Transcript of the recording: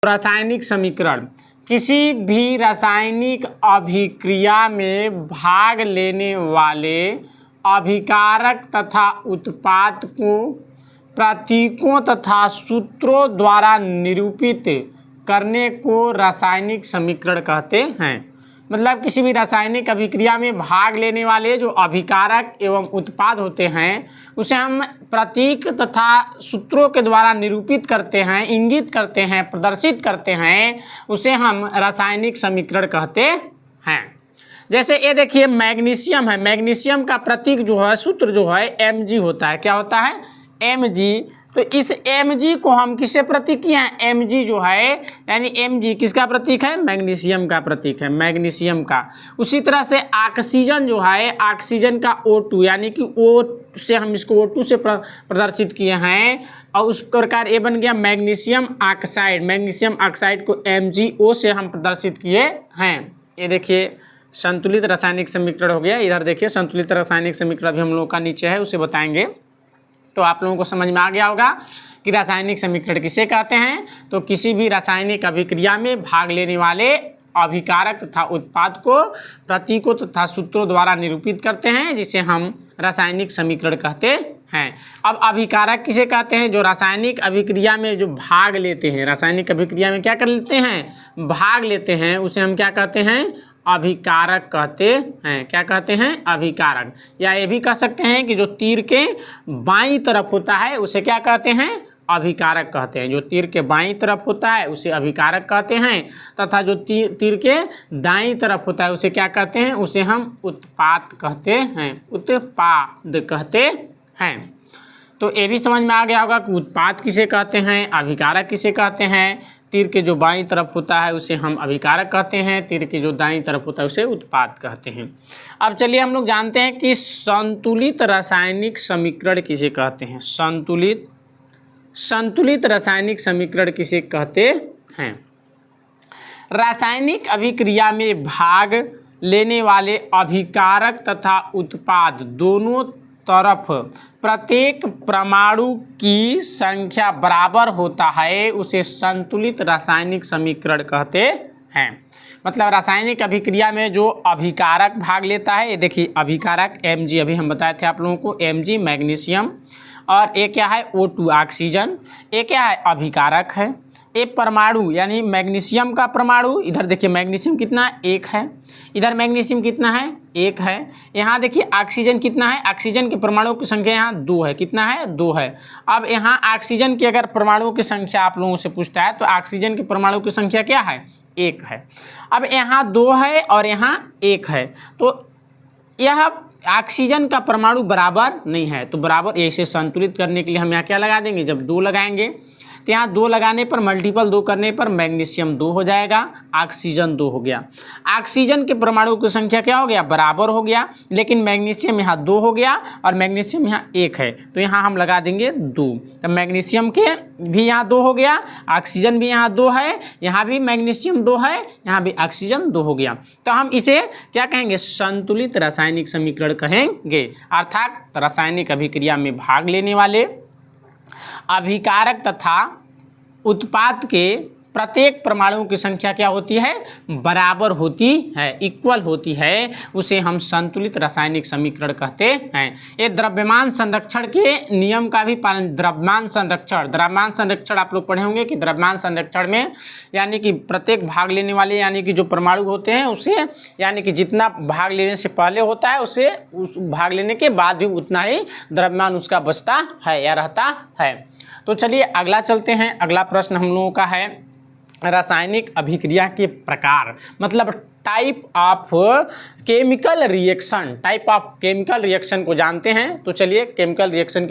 रासायनिक समीकरण किसी भी रासायनिक अभिक्रिया में भाग लेने वाले अभिकारक तथा उत्पाद को प्रतीकों तथा सूत्रों द्वारा निरूपित करने को रासायनिक समीकरण कहते हैं। मतलब किसी भी रासायनिक अभिक्रिया में भाग लेने वाले जो अभिकारक एवं उत्पाद होते हैं उसे हम प्रतीक तथा सूत्रों के द्वारा निरूपित करते हैं, इंगित करते हैं, प्रदर्शित करते हैं, उसे हम रासायनिक समीकरण कहते हैं। जैसे ये देखिए मैग्नीशियम है, मैग्नीशियम का प्रतीक जो है, सूत्र जो है Mg होता है। क्या होता है? Mg। तो इस Mg को हम किससे प्रतीक किए हैं? Mg जो है यानी Mg किसका प्रतीक है? मैग्नीशियम का प्रतीक है, मैग्नीशियम का। उसी तरह से ऑक्सीजन जो है, ऑक्सीजन का O2 यानी कि O से हम इसको O2 से प्रदर्शित किए हैं और उस प्रकार ये बन गया मैग्नीशियम ऑक्साइड। मैग्नीशियम ऑक्साइड को MgO से हम प्रदर्शित किए हैं। ये देखिए संतुलित रासायनिक समीकरण हो गया। इधर देखिए संतुलित रासायनिक समीकरण अभी हम लोगों का नीचे है, उसे बताएंगे तो आप लोगों को समझ में आ गया होगा कि रासायनिक समीकरण किसे कहते हैं। तो किसी भी रासायनिक अभिक्रिया में भाग लेने वाले अभिकारक तथा उत्पाद को प्रतीकों तथा सूत्रों द्वारा निरूपित करते हैं, जिसे हम रासायनिक समीकरण कहते हैं। अब अभिकारक किसे कहते हैं? जो रासायनिक अभिक्रिया में जो भाग लेते हैं, रासायनिक अभिक्रिया में क्या कर लेते हैं? भाग लेते हैं, उसे हम क्या कहते हैं? अभिकारक कहते हैं। क्या कहते हैं? अभिकारक। या ये भी कह सकते हैं कि जो तीर के बाईं तरफ होता है उसे क्या कहते हैं? अभिकारक कहते हैं। जो तीर के बाईं तरफ होता है उसे अभिकारक कहते हैं, तथा जो तीर के दाईं तरफ होता है उसे क्या कहते हैं? उसे हम उत्पाद कहते हैं, उत्पाद कहते हैं। तो ये भी समझ में आ गया होगा कि उत्पाद किसे कहते हैं, अभिकारक किसे कहते हैं। तीर के जो बाईं तरफ होता है उसे हम अभिकारक कहते हैं, तीर के जो दाईं तरफ होता है उसे उत्पाद कहते हैं। अब चलिए हम लोग जानते हैं कि संतुलित रासायनिक समीकरण किसे कहते हैं। संतुलित रासायनिक समीकरण किसे कहते हैं? रासायनिक अभिक्रिया में भाग लेने वाले अभिकारक तथा उत्पाद दोनों तरफ प्रत्येक परमाणु की संख्या बराबर होता है, उसे संतुलित रासायनिक समीकरण कहते हैं। मतलब रासायनिक अभिक्रिया में जो अभिकारक भाग लेता है, ये देखिए अभिकारक Mg, अभी हम बताए थे आप लोगों को Mg मैग्नीशियम, और ये क्या है? O2 oxygen. ये क्या है? अभिकारक है। ये परमाणु यानी मैग्नीशियम का परमाणु, इधर देखिए मैग्नीशियम कितना है? 1 है। इधर मैग्नीशियम कितना है? 1 है। यहाँ देखिए ऑक्सीजन कितना है? ऑक्सीजन के परमाणुओं की संख्या यहाँ 2 है। कितना है? 2 है। अब यहाँ ऑक्सीजन की अगर परमाणुओं की संख्या आप लोगों से पूछता है तो ऑक्सीजन के परमाणु की संख्या क्या है? 1 है। अब यहाँ 2 है और यहाँ 1 है, तो यह ऑक्सीजन का परमाणु बराबर नहीं है। तो बराबर इसे संतुलित करने के लिए हम यहाँ क्या लगा देंगे? जब 2 लगाएंगे तो यहाँ 2 लगाने पर मल्टीपल 2 करने पर मैग्नीशियम 2 हो जाएगा, ऑक्सीजन 2 हो गया। ऑक्सीजन के परमाणु की संख्या क्या हो गया? बराबर हो गया, लेकिन मैग्नीशियम यहाँ 2 हो गया और मैग्नीशियम यहाँ 1 है, तो यहाँ हम लगा देंगे 2। तो मैग्नीशियम के भी यहाँ 2 हो गया, ऑक्सीजन भी यहाँ 2 है, यहाँ भी मैग्नीशियम 2 है, यहाँ भी ऑक्सीजन 2 हो गया। तो हम इसे क्या कहेंगे? संतुलित रासायनिक समीकरण कहेंगे। अर्थात रासायनिक अभिक्रिया में भाग लेने वाले अभिकारक तथा उत्पाद के प्रत्येक परमाणुओं की संख्या क्या होती है? बराबर होती है, इक्वल होती है, उसे हम संतुलित रासायनिक समीकरण कहते हैं। ये द्रव्यमान संरक्षण के नियम का भी पालन। द्रव्यमान संरक्षण आप लोग पढ़े होंगे कि द्रव्यमान संरक्षण में यानी कि प्रत्येक भाग लेने वाले यानी कि जो परमाणु होते हैं उसे यानी कि जितना भाग लेने से पहले होता है उसे उस भाग लेने के बाद भी उतना ही द्रव्यमान उसका बचता है या रहता है। तो चलिए अगला चलते हैं। अगला प्रश्न हम लोगों का है रासायनिक अभिक्रिया के प्रकार, मतलब type of chemical reaction. Type of chemical reaction को जानते हैं। तो चलिए केमिकल रिएक्शन